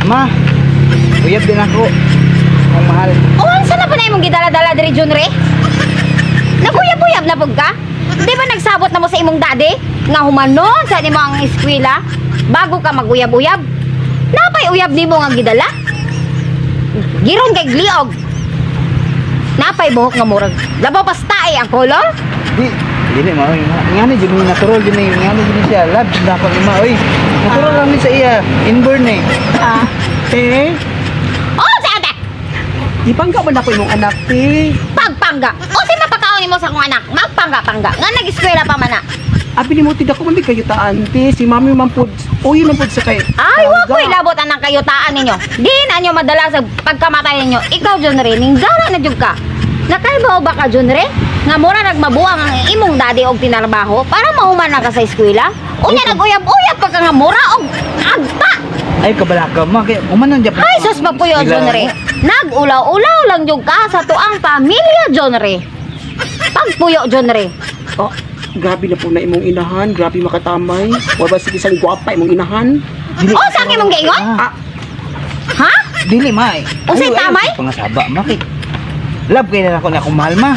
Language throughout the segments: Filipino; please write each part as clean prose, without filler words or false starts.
Ma, uyab din ako. Ang mahal. O, saan na pa na imong gidala-dala diri Junre? Naguyab-uyab na pug ka? Di ba nagsabot na mo sa imong daddy? Nga humanon sa nimo ang eskwela bago ka maguyab-uyab? Napay uyab nimo nga gidala? Giron kay gliog. Napay buhok nga murag. Labaw pas tae ang kolor? Dili ma, oy. Ngani jud ni natural din ni, ngani jud siya. Lab dapat ni ma, oy. Natural lang ni sa iya, inborn eh. Te, Oh, sa ate! ipangga man ako imong anak, te. Pagpangga. O si mapakaon nimo sa akong anak. Magpangga-pangga. Nga nag-eskwela pa man na. Abi ni mo tid ako man kayo taan, te. Si mami man pud. Uy man pud sa kay. Ay, wag ko ilabot ang kayutaan ninyo. Di na nyo madala sa pagkamatay ninyo. Ikaw, Junre, ninggara na jud ka. Nakaibaw ba ka, Junre? Nga mura nagmabuang ang imong daddy og tinarbaho para mahuman na ka sa eskwela? Unya nag-uyab-uyab pa ka nga mura og agta. Ay kabalaka ma, kay umanon jud. Ay, sus magpuyo, Junre. Nag-ulaw-ulaw lang jud ka sa tuang pamilya, Junre. Pagpuyo, Junre. Oh, grabe na po na imong inahan. Grabe makatamay. Wa ba sige sang gwapa imong inahan? O, sa akin mong gaingon? Ah, Ha? Dili ma. Unsay tamay? Pangasaba ma kay. Love kay na ako na akong mahal ma.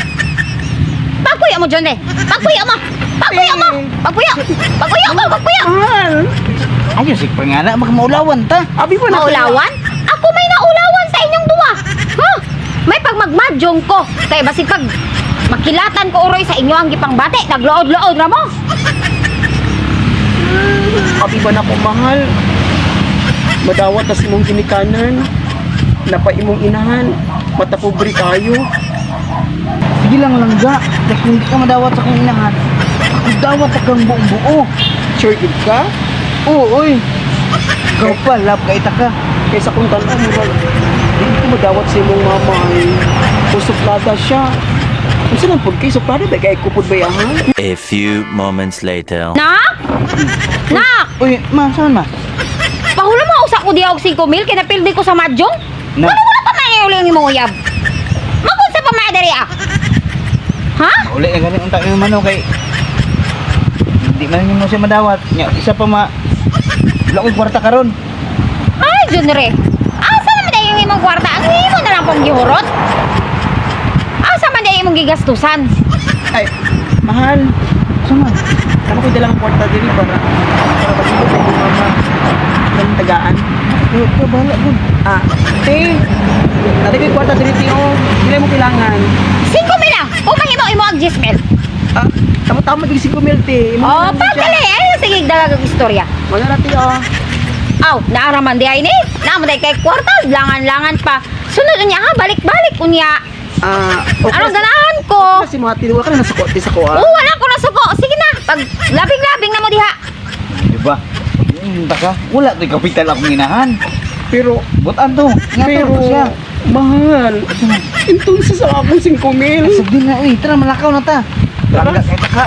Pagpuyo mo, Junre. Pagpuyo mo. Pagpuyo mo. Pagpuyo. Pagpuyo mo, pagpuyo. mahal. Ayun sig pangana magmaulawan ta. Abi pa na. Maulawan? Ako may naulawan sa inyong duwa. Huh? May pagmagmadyong ko. Kaya basig pag makilatan ko uroy sa inyo ang gipangbate, naglood-lood ra mo. Abi ba na ko mahal? Madawat tas imong ginikanan. Napa imong inahan. Matapobre kayo. Sige lang ga. Kasi hindi ka madawat sa kong inahan. Ako dawat kang buong buo. Sure gid ka? Oo, oy. Ikaw pa, love ka itaka. Kaysa kung tanan mo ba, hindi ko madawat sa imong mama ay usuplada siya. Kung saan ang pagkay, suplada ba kaya kupod ba yahan? A few moments later. Nak? Nak! Uy, ma, saan ma? Pahulo mo usak ko diya og 5 mil kaya napildi ko sa madyong? Na. Ano wala pa na yung imong uyab? Magunsa pa madari ah? Ha? Uli na ganun unta yung mano kay hindi man mo siya madawat. Nya, isa pa ma lakoy kwarta karon. Ay, Junre. Asa naman dahil yung imong kwarta? Ang imo na lang pong gihurot? Asa man dahil imong gigastusan? Ay, mahal. Sama. Ano ko dalang kwarta din para pag-ibig ko yung mama ng tagaan. Ikaw bahala gud. Ah, te, nalagay kwarta din ito yung hindi mo kailangan. 5 mil lang! Kung mahimo imo ang 10 mil. Ah, tama-tama din 5 mil, te. Oh, pagkali! Ay, sige, dalagang istorya. Wala na, te, oh. Aw, naaraman di ay ni. Naman di kay kwarta, langan-langan pa. Sunod unya ha, balik-balik unya. Ah, Anong ganahan ko? Kasi mga tinuwa ka na nasa kote sa ko, ah. Oo, wala ko na suko. Sige na, pag labing-labing na mo diha. Di ba? Taka, wala to'y kapital akong inahan. Pero, Butan to. Nga pero, to siya. mahal. Ito sa akong 5 mil. Asog din na, uy. Tara, malakaw na ta. Langga kay taka.